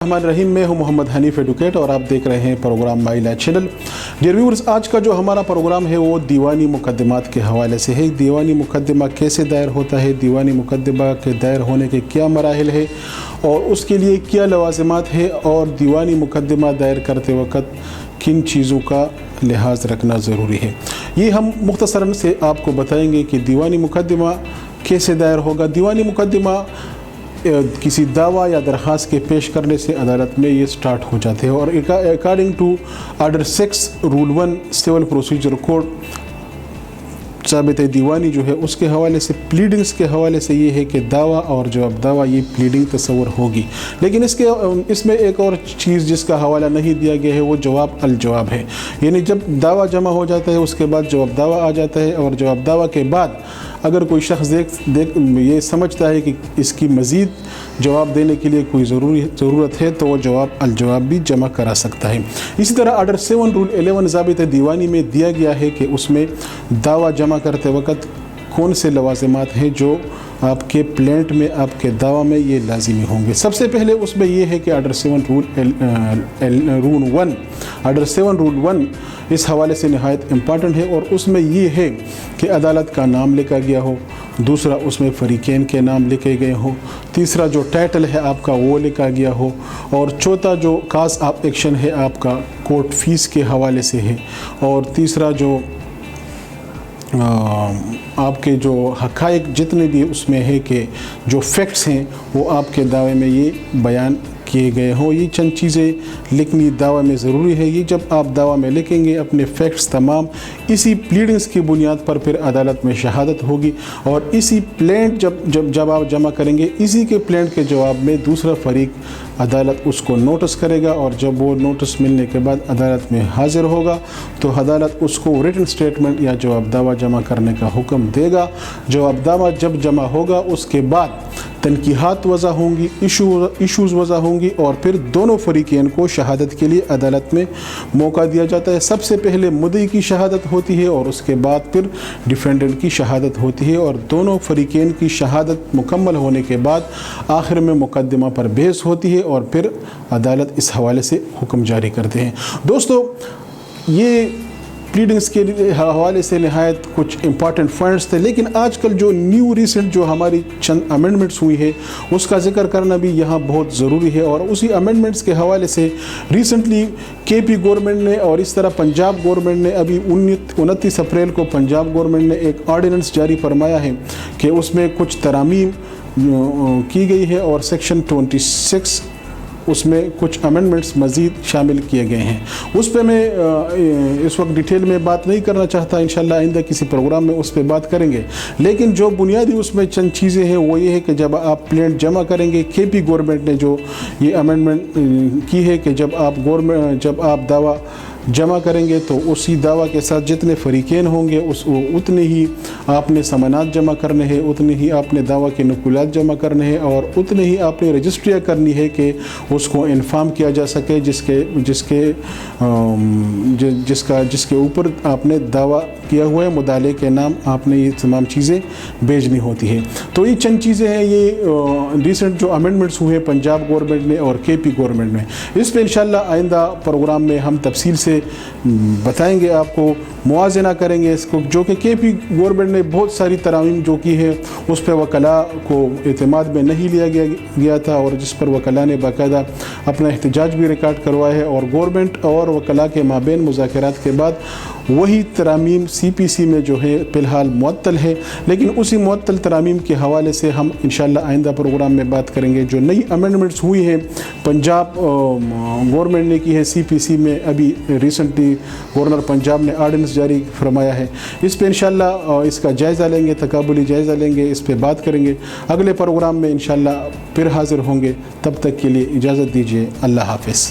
हमारे रहीम में हूँ मोहम्मद हनीफ एडवोकेट और आप देख रहे हैं programme my life channel. Dear viewers, आज का जो हमारा प्रोग्राम है वो दीवानी मुकदमात के हवाले से है। दीवानी मुकदमा कैसे दायर होता है, दीवानी मुकदमा के दायर होने के क्या मराहिल है और उसके लिए क्या लवाज़िमात है, और दीवानी मुकदमा दायर करते वक्त किन चीज़ों का लिहाज रखना ज़रूरी है, ये हम मुख्तसरन से आपको बताएंगे कि दीवानी मुकदमा कैसे दायर होगा। दीवानी मुकदमा किसी दावा या दरख्वास्त के पेश करने से अदालत में ये स्टार्ट हो जाते हैं और according to order 6 rule 1 civil procedure code ज़ाबित दीवानी जो है उसके हवाले से, प्लीडिंग्स के हवाले से ये है कि दावा और जवाब दावा ये प्लीडिंग तस्वर होगी। लेकिन इसमें एक और चीज़ जिसका हवाला नहीं दिया गया है वो जवाब अल जवाब है, यानी जब दावा जमा हो जाता है उसके बाद जवाब दावा आ जाता है और जवाब दावा के बाद अगर कोई शख्स ये समझता है कि इसकी मज़ीद जवाब देने के लिए कोई ज़रूरत है तो वो जवाब अल जवाब भी जमा करा सकता है। इसी तरह आर्डर 7 रूल 11 ज़ाबित दीवानी में दिया गया है कि उसमें दावा जमा करते वक्त कौन से लवाज़िमात हैं जो आपके प्लेंट में, आपके दावा में ये लाजिमी होंगे। सबसे पहले उसमें ये है कि आर्डर 7 रूल 1 इस हवाले से नहायत इम्पॉर्टेंट है और उसमें ये है कि अदालत का नाम लिखा गया हो, दूसरा उसमें फरीकैन के नाम लिखे गए हो, तीसरा जो टाइटल है आपका वो लिखा गया हो, और चौथा जो काज ऑफ एक्शन है आपका कोर्ट फीस के हवाले से है, और तीसरा जो आपके जो हक़ाइक़ जितने भी उसमें है कि जो फैक्ट्स हैं वो आपके दावे में ये बयान किए गए हों। ये चंद चीज़ें लिखनी दावा में ज़रूरी है। ये जब आप दावा में लिखेंगे अपने फैक्ट्स तमाम, इसी प्लीडिंग्स की बुनियाद पर फिर अदालत में शहादत होगी और इसी प्लेंट जब आप जमा करेंगे, इसी के प्लेंट के जवाब में दूसरा फरीक अदालत उसको नोटिस करेगा और जब वो नोटिस मिलने के बाद अदालत में हाजिर होगा तो अदालत उसको रिटन स्टेटमेंट या जवाब दावा जमा करने का हुक्म देगा। जवाब दावा जब जमा होगा उसके बाद तनकीहात वज़ा होंगी, इशूज़ वज़ा होंगी और फिर दोनों फरीक़ैन को शहादत के लिए अदालत में मौका दिया जाता है। सबसे पहले मुद्दई की शहादत होती है और उसके बाद फिर डिफेंडेंट की शहादत होती है और दोनों फरीक़ैन की शहादत मुकम्मल होने के बाद आखिर में मुकदमा पर बहस होती है और फिर अदालत इस हवाले से हुक्म जारी करते हैं। दोस्तों, ये प्लीडिंग्स के हवाले से नहायत कुछ इंपॉर्टेंट पॉइंट्स थे, लेकिन आजकल जो न्यू रिसेंट जो हमारी चंद अमेंडमेंट्स हुई है उसका जिक्र करना भी यहाँ बहुत ज़रूरी है। और उसी अमेंडमेंट्स के हवाले से रिसेंटली केपी गवर्नमेंट ने और इस तरह पंजाब गवर्नमेंट ने अभी 29 अप्रैल को पंजाब गवर्नमेंट ने एक ऑर्डिनेंस जारी फरमाया है कि उसमें कुछ तरामीम की गई है और सेक्शन 26 उसमें कुछ अमेंडमेंट्स मज़ीद शामिल किए गए हैं। उस पर मैं इस वक्त डिटेल में बात नहीं करना चाहता, इंशाल्लाह आइंदा किसी प्रोग्राम में उस पर बात करेंगे। लेकिन जो बुनियादी उसमें चंद चीज़ें हैं वो ये है कि जब आप प्लेंट जमा करेंगे, केपी गवर्नमेंट ने जो ये अमेंडमेंट की है कि जब आप दावा जमा करेंगे तो उसी दावा के साथ जितने फरीक़ैन होंगे उतने ही आपने समानात जमा करने हैं, उतने ही आपने दावा के नकुलात जमा करने हैं और उतने ही आपने रजिस्ट्रियाँ करनी है कि उसको इन्फॉर्म किया जा सके जिसके ऊपर आपने दावा किया हुआ है, मुदाले के नाम आपने ये तमाम चीज़ें भेजनी होती है। तो ये चंद चीज़ें हैं, ये रिसेंट जो अमेंडमेंट्स हुए पंजाब गवर्नमेंट ने और केपी गवर्नमेंट में। इस पर इंशाल्लाह आइंदा प्रोग्राम में हम तफसील से बताएंगे, आपको मुआजना करेंगे इसको, जो कि केपी गवर्नमेंट ने बहुत सारी तरामीम जो की है उस पर वकला को एतमाद में नहीं लिया गया था और जिस पर वकला ने बाकायदा अपना एहतजाज भी रिकॉर्ड करवाया है और गवर्नमेंट और वकला के माबेन मुज़ाकरात के बाद वही तरामीम CPC में जो है फ़िलहाल मुअत्तल है। लेकिन उसी मुअत्तल तरामीम के हवाले से हम इंशाल्लाह आइंदा प्रोग्राम में बात करेंगे। जो नई अमेंडमेंट्स हुई हैं पंजाब गवर्नमेंट ने की है CPC में, अभी रिसेंटली गवर्नर पंजाब ने ऑर्डिनेंस जारी फरमाया है, इस पर इंशाल्लाह इसका जायज़ा लेंगे, तकाबुली जायज़ा लेंगे, इस पर बात करेंगे। अगले प्रोग्राम में इंशाल्लाह फिर हाज़िर होंगे, तब तक के लिए इजाज़त दीजिए। अल्लाह हाफ़िज़।